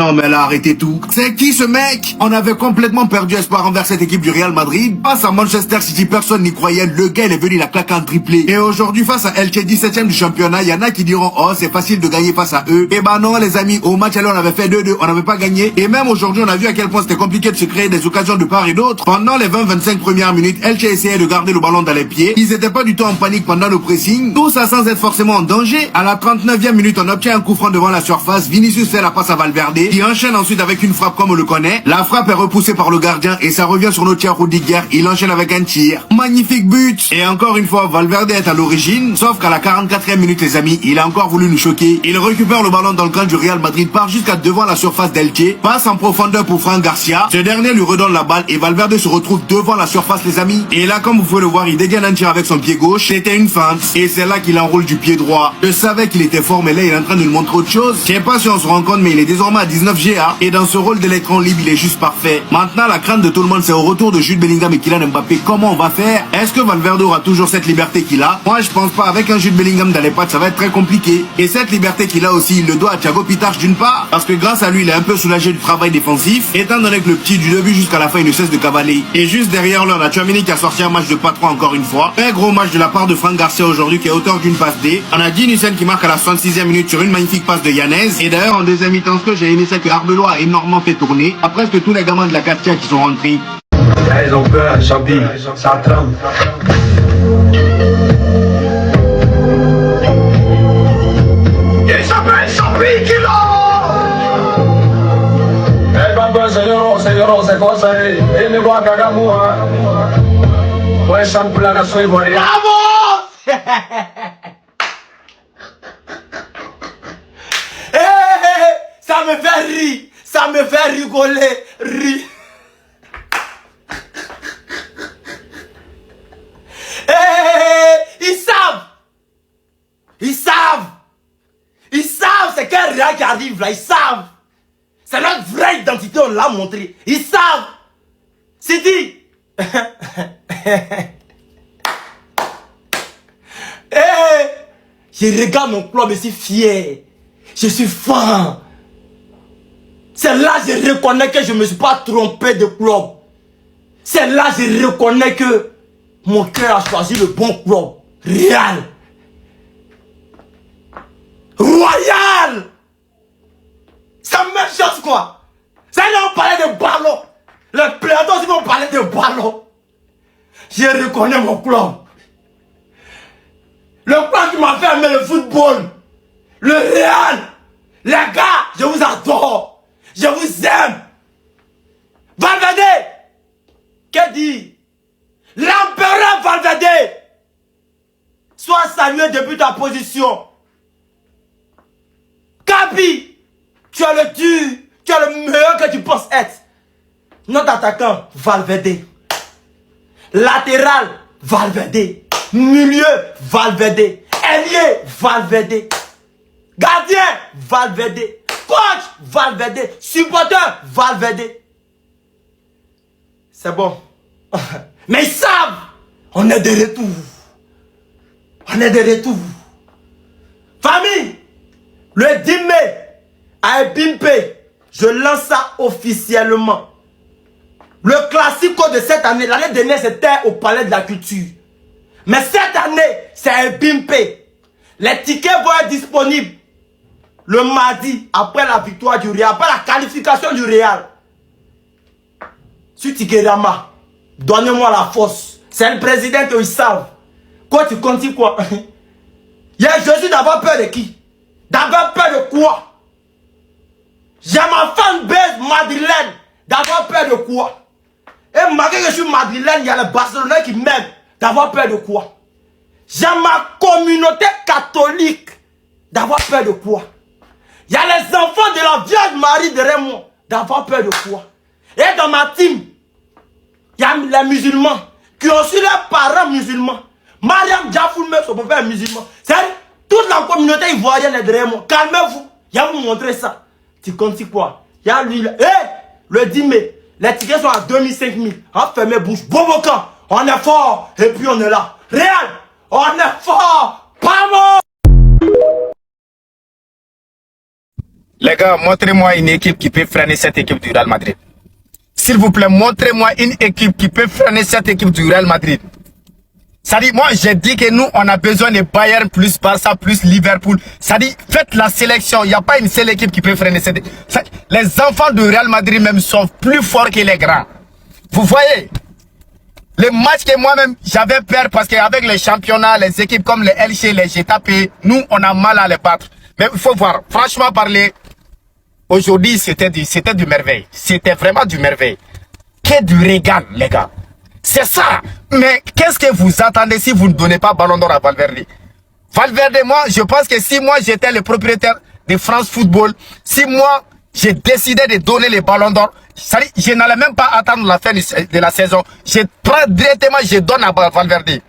Non mais là, arrêtez tout. C'est qui ce mec? On avait complètement perdu espoir envers cette équipe du Real Madrid. Face à Manchester City, personne n'y croyait. Le gars, il est venu la claquer en triplé. Et aujourd'hui, face à Elche, 17ème du championnat, il y en a qui diront, oh, c'est facile de gagner face à eux. Eh ben non, les amis, au match aller, on avait fait 2-2, on n'avait pas gagné. Et même aujourd'hui, on a vu à quel point c'était compliqué de se créer des occasions de part et d'autre. Pendant les 20-25 premières minutes, Elche essayait de garder le ballon dans les pieds. Ils étaient pas du tout en panique pendant le pressing. Tout ça sans être forcément en danger. À la 39e minute, on obtient un coup franc devant la surface. Vinicius fait la passe à Valverde, qui enchaîne ensuite avec une frappe comme on le connaît. La frappe est repoussée par le gardien et ça revient sur notre tir Rudiger. Il enchaîne avec un tir. Magnifique but. Et encore une fois, Valverde est à l'origine. Sauf qu'à la 44e minute, les amis, il a encore voulu nous choquer. Il récupère le ballon dans le camp du Real Madrid, part jusqu'à devant la surface d'Elche, passe en profondeur pour Fran Garcia. Ce dernier lui redonne la balle et Valverde se retrouve devant la surface, les amis. Et là, comme vous pouvez le voir, il dégaine un tir avec son pied gauche. C'était une feinte. Et c'est là qu'il enroule du pied droit. Je savais qu'il était fort, mais là, il est en train de nous montrer autre chose. Je sais pas si on se rend compte, mais il est désormais à 19 GA. Et dans ce rôle d'électron libre, il est juste parfait. Maintenant, la crainte de tout le monde, c'est au retour de Jude Bellingham et Kylian Mbappé. Comment on va faire? Est-ce que Valverde aura toujours cette liberté qu'il a? Moi, je pense pas. Avec un Jude Bellingham dans les pattes, ça va être très compliqué. Et cette liberté qu'il a aussi, il le doit à Thiago Pitach d'une part, parce que grâce à lui, il est un peu soulagé du travail défensif, étant donné que le petit du début jusqu'à la fin, il ne cesse de cavaler. Et juste derrière lui, on a Tchouaméni qui a sorti un match de patron encore une fois. Un gros match de la part de Fran Garcia aujourd'hui, qui est auteur d'une passe D. On a Dean Hussein qui marque à la 66e minute sur une magnifique passe de Yanez. Et d'ailleurs, en deuxième mi-temps, ce que j'ai aimé, c'est que Arbeloa a énormément fait tourner. À presque tous les gamins de la Castia qui sont rentrés. Ils ont peur, Champi, ça tremble. Il s'appelle Champi qui l'a. Eh ben, c'est quoi ça? Il ne voit qu'à Gamoua. Ouais, ça me plaît la soirée. Bravo! Ça me fait rire, ça me fait rigoler, rire. Ils savent, ils savent, ils savent, c'est quel Real qui arrive là, ils savent. C'est notre vraie identité, on l'a montré. Ils savent. C'est dit. Je regarde mon club et je suis fier. Je suis fan. C'est là que je reconnais que je ne me suis pas trompé de club. C'est là que je reconnais que mon cœur a choisi le bon club. Real. Royal. C'est la même chose quoi. Ça là on parlait de ballon. Les plateaux aussi vont parler de ballon. Je reconnais mon club. Le club qui m'a fait aimer le football. Le Real. Les gars, je vous adore. Je vous aime. Valverde. Qu'est-ce dit? L'empereur Valverde. Sois salué depuis ta position. Kapi. Tu es le dur. Tu es le meilleur que tu penses être. Notre attaquant, Valverde. Latéral, Valverde. Milieu, Valverde. Ailier, Valverde. Gardien, Valverde. Coach, Valverde. Supporter, Valverde. C'est bon. Mais ils savent. On est de retour. On est de retour. Famille, le 10 mai, à Ebimpe, je lance ça officiellement. Le classico de cette année, l'année dernière c'était au Palais de la Culture. Mais cette année, c'est à Ebimpe. Les tickets vont être disponibles le mardi, après la victoire du Real, après la qualification du Real. Sur Tikerama, donnez-moi la force. C'est le président qu'ils savent. Quoi tu comptes quoi? Il y a Jésus d'avoir peur de qui? D'avoir peur de quoi? J'ai ma fanbase madrilène. D'avoir peur de quoi? Et malgré que je suis madrilène, il y a les Barcelonais qui m'aiment. D'avoir peur de quoi? J'ai ma communauté catholique. D'avoir peur de quoi? Il y a les enfants de la Vierge Marie derrière moi. D'avoir peur de quoi? Et dans ma team, il y a les musulmans qui ont su leurs parents musulmans. Mariam Diafoulme, son papa est musulman. C'est toute la communauté ivoirienne est derrière moi. Calmez-vous. Il va vous montrer ça. Tu comptes quoi? Il y a lui là. Le 10 mai, les tickets sont à 2005 000. Fermez bouche. Bobocan, on est fort. Et puis on est là. Real, on est fort. Pas mort. Les gars, montrez-moi une équipe qui peut freiner cette équipe du Real Madrid. S'il vous plaît, montrez-moi une équipe qui peut freiner cette équipe du Real Madrid. Ça dit, moi, j'ai dit que nous, on a besoin de Bayern plus Barça plus Liverpool. Ça dit, faites la sélection. Il n'y a pas une seule équipe qui peut freiner cette équipe. Les enfants du Real Madrid même sont plus forts que les grands. Vous voyez? Les matchs que moi-même, j'avais peur parce qu'avec les championnats, les équipes comme les Elche, les Getafe, nous, on a mal à les battre. Mais il faut voir, franchement parler, aujourd'hui, c'était du merveille. C'était vraiment du merveille. Que du régal, les gars. C'est ça. Mais qu'est-ce que vous attendez si vous ne donnez pas Ballon d'Or à Valverde? Valverde, moi, je pense que si moi, j'étais le propriétaire de France Football, si moi, j'ai décidé de donner les Ballons d'Or, je n'allais même pas attendre la fin de la saison. Je prends directement, je donne à Valverde.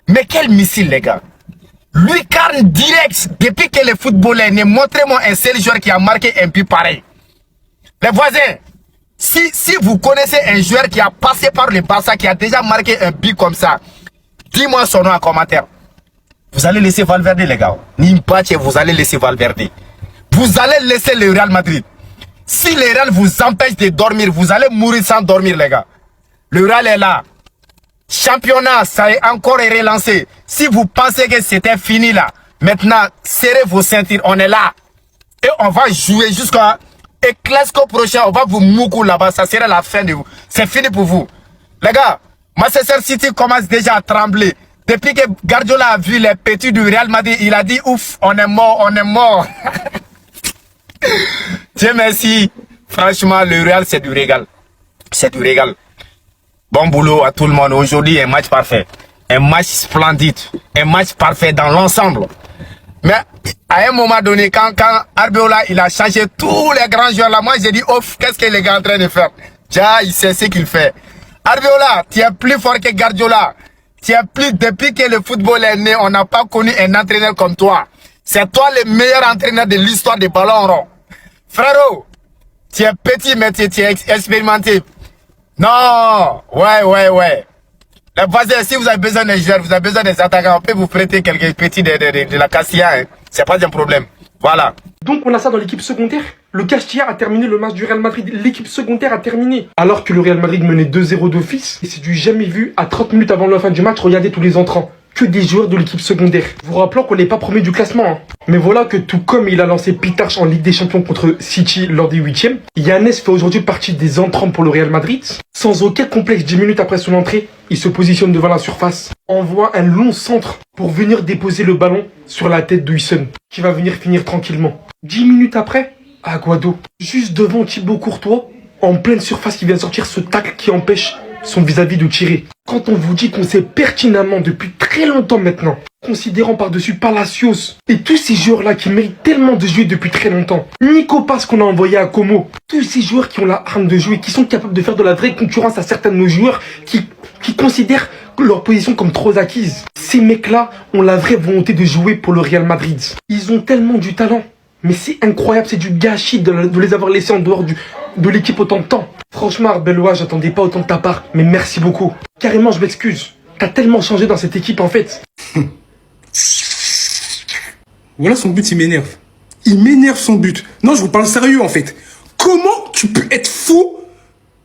Mais quel missile, les gars. Lucarne direct, depuis que le football est né, montrez-moi un seul joueur qui a marqué un but pareil. Les voisins, si vous connaissez un joueur qui a passé par le Barça, qui a déjà marqué un but comme ça, dis-moi son nom en commentaire. Vous allez laisser Valverde, les gars. Nimpache, vous allez laisser Valverde. Vous allez laisser le Real Madrid. Si le Real vous empêche de dormir, vous allez mourir sans dormir, les gars. Le Real est là. Championnat, ça est encore relancé. Si vous pensez que c'était fini là, maintenant, serrez vos ceintures, on est là. Et on va jouer jusqu'à... Et Classico prochain, on va vous moucou là-bas, ça sera la fin de vous. C'est fini pour vous. Les gars, Manchester City commence déjà à trembler. Depuis que Guardiola a vu les petits du Real Madrid, il a dit, ouf, on est mort, on est mort. Dieu merci. Franchement, le Real, c'est du régal. C'est du régal. Bon boulot à tout le monde. Aujourd'hui, un match parfait. Un match splendide. Un match parfait dans l'ensemble. Mais à un moment donné, quand Arbeloa, il a changé tous les grands joueurs là, moi j'ai dit, ouf, qu'est-ce que les gars sont en train de faire? Déjà, il sait ce qu'il fait. Arbeloa, tu es plus fort que Guardiola. Tu es plus, depuis que le football est né, on n'a pas connu un entraîneur comme toi. C'est toi le meilleur entraîneur de l'histoire des ballons ronds. Frérot, tu es petit, mais tu es expérimenté. Non, ouais. Les voisins, si vous avez besoin d'un joueur, vous avez besoin des attaquants, on peut vous prêter quelques petits de la Castilla, hein. C'est pas un problème. Voilà. Donc on a ça dans l'équipe secondaire. Le Castilla a terminé le match du Real Madrid. L'équipe secondaire a terminé. Alors que le Real Madrid menait 2-0 d'office. Et c'est du jamais vu. À 30 minutes avant la fin du match, regardez tous les entrants. Que des joueurs de l'équipe secondaire. Vous rappelant qu'on n'est pas premier du classement. Hein. Mais voilà que tout comme il a lancé Pitarch en Ligue des Champions contre City lors des 8e, Yannes fait aujourd'hui partie des entrants pour le Real Madrid. Sans aucun complexe, 10 minutes après son entrée, il se positionne devant la surface. Envoie un long centre pour venir déposer le ballon sur la tête de Huijsen, qui va venir finir tranquillement. 10 minutes après, Aguado, juste devant Thibaut Courtois, en pleine surface, il vient sortir ce tacle qui empêche son vis-à-vis de tirer. Quand on vous dit qu'on sait pertinemment depuis très longtemps maintenant, considérant par-dessus Palacios et tous ces joueurs-là qui méritent tellement de jouer depuis très longtemps, Nico Paz qu'on a envoyé à Como, tous ces joueurs qui ont la arme de jouer, qui sont capables de faire de la vraie concurrence à certains de nos joueurs qui considèrent leur position comme trop acquise. Ces mecs-là ont la vraie volonté de jouer pour le Real Madrid. Ils ont tellement du talent. Mais c'est incroyable, c'est du gâchis de les avoir laissés en dehors de l'équipe autant de temps. Franchement, Arbeloa, j'attendais pas autant de ta part, mais merci beaucoup. Carrément, je m'excuse. T'as tellement changé dans cette équipe, en fait. Voilà son but, il m'énerve. Il m'énerve son but. Non, je vous parle sérieux, en fait. Comment tu peux être fou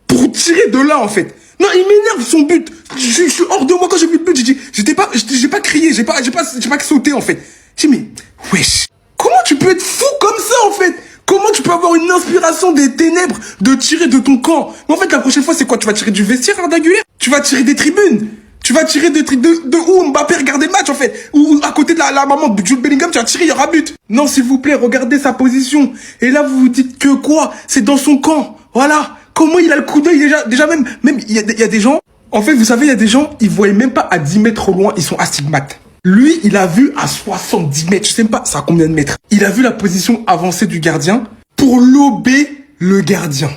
pour tirer de là, en fait? Non, il m'énerve son but. Je suis hors de moi quand j'ai vu le but. J'ai pas crié, j'ai pas sauté, en fait. J'ai dit, mais, wesh. Comment tu peux être fou comme ça, en fait? Comment tu peux avoir une inspiration des ténèbres de tirer de ton camp? Mais en fait, la prochaine fois, c'est quoi? Tu vas tirer du vestiaire, Arda Güler? Tu vas tirer des tribunes? Tu vas tirer des trucs de où Mbappé regarde les matchs, en fait? Ou à côté de la maman de Jude Bellingham, tu vas tirer, il y aura but. Non, s'il vous plaît, regardez sa position. Et là, vous vous dites que quoi? C'est dans son camp. Voilà. Comment il a le coup d'œil déjà même, il y a des gens. En fait, vous savez, il y a des gens, ils voient même pas à 10 mètres au loin, ils sont astigmates. Lui, il a vu à 70 mètres, je sais même pas, ça a combien de mètres. Il a vu la position avancée du gardien pour lober le gardien.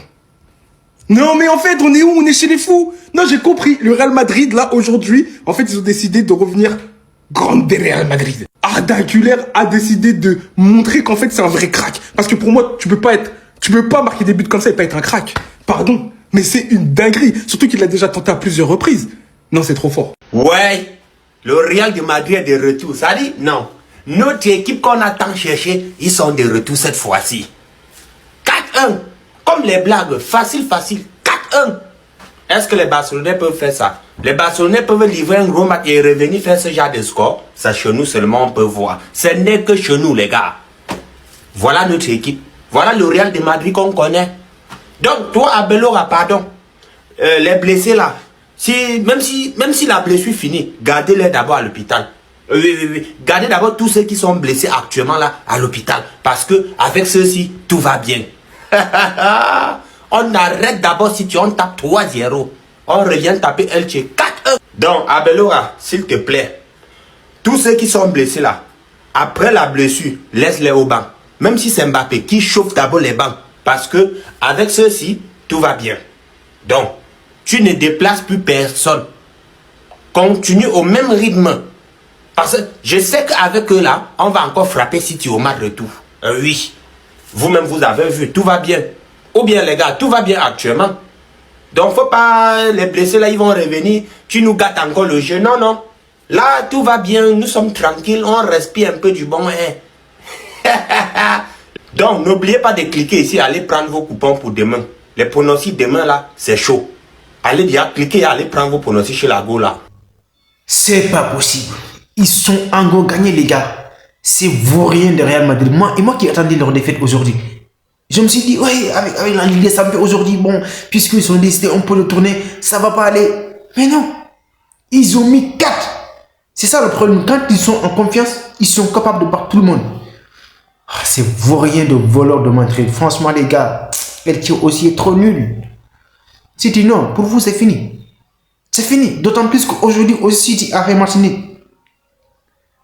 Non, mais en fait, on est où? On est chez les fous. Non, j'ai compris. Le Real Madrid, là, aujourd'hui, en fait, ils ont décidé de revenir grande des Real Madrid. Arda Güler a décidé de montrer qu'en fait, c'est un vrai crack. Parce que pour moi, tu peux pas marquer des buts comme ça et pas être un crack. Pardon, mais c'est une dinguerie. Surtout qu'il l'a déjà tenté à plusieurs reprises. Non, c'est trop fort. Ouais. Le Real de Madrid est de retour. Ça dit, non. Notre équipe qu'on a tant cherché, ils sont de retour cette fois-ci. 4-1. Comme les blagues, facile, facile. 4-1. Est-ce que les Barcelonais peuvent faire ça? Les Barcelonais peuvent livrer un gros match et revenir faire ce genre de score? Ça, chez nous seulement, on peut voir. Ce n'est que chez nous, les gars. Voilà notre équipe. Voilà le Real de Madrid qu'on connaît. Donc, toi, Abelora, pardon. Les blessés là, même si la blessure finit, gardez-les d'abord à l'hôpital. Oui. Gardez d'abord tous ceux qui sont blessés actuellement là à l'hôpital. Parce que avec ceux-ci, tout va bien. On arrête d'abord si tu on tape 3-0. On revient taper Elche 4-1. Donc, Abelora, s'il te plaît, tous ceux qui sont blessés là, après la blessure, laisse-les au banc. Même si c'est Mbappé qui chauffe d'abord les bancs. Parce que avec ceux-ci, tout va bien. Donc, tu ne déplaces plus personne. Continue au même rythme. Parce que je sais qu'avec eux là, on va encore frapper City au match retour. Oui. Vous-même, vous avez vu, tout va bien. Ou bien les gars, tout va bien actuellement. Donc, faut pas les blessés là, ils vont revenir. Tu nous gâtes encore le jeu. Non, non. Là, tout va bien. Nous sommes tranquilles. On respire un peu du bon air. Donc, n'oubliez pas de cliquer ici. Allez prendre vos coupons pour demain. Les pronostics demain là, c'est chaud. Allez déjà cliquer et allez prendre vos pronostics chez la Go là. C'est pas possible. Ils sont encore gagnés, les gars. C'est vaurien de Real Madrid. Moi qui attendais leur défaite aujourd'hui. Je me suis dit, ouais, avec la Ligue des Champions aujourd'hui, bon, puisqu'ils sont décidés, on peut le tourner, ça va pas aller. Mais non, ils ont mis 4. C'est ça le problème. Quand ils sont en confiance, ils sont capables de battre tout le monde. Ah, c'est vaurien de voleurs de Madrid. Franchement, les gars, Elche aussi est trop nul. City, non, pour vous, c'est fini. C'est fini. D'autant plus qu'aujourd'hui, aussi, City a fait Martinique.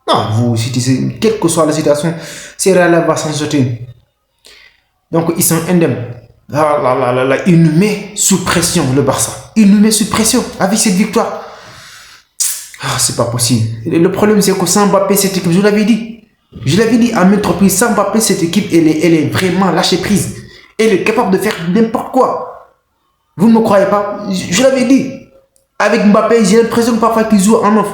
Non, vous, City, quelle que soit la situation, c'est Real va s'en sortir. Donc, ils sont indemnes. Ah là, il nous met sous pression, le Barça. Il nous met sous pression avec cette victoire. Ah, c'est pas possible. Le problème, c'est que sans Mbappé, cette équipe, je l'avais dit à maintes reprises, sans Mbappé, cette équipe, elle est vraiment lâchée prise. Elle est capable de faire n'importe quoi. Vous ne me croyez pas? Je l'avais dit. Avec Mbappé, j'ai l'impression que parfois qu'il joue en off.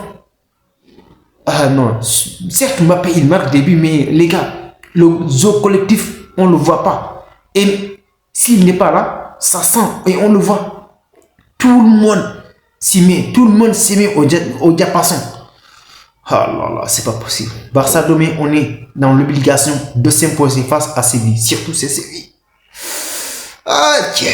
Ah non, certes Mbappé il marque des buts, mais les gars, le zoo collectif, on ne le voit pas. Et s'il n'est pas là, ça sent et on le voit. Tout le monde s'y met au diapason. Ah là là, c'est pas possible. Barça demain, on est dans l'obligation de s'imposer face à Séville, surtout c'est Séville. Ah tiens.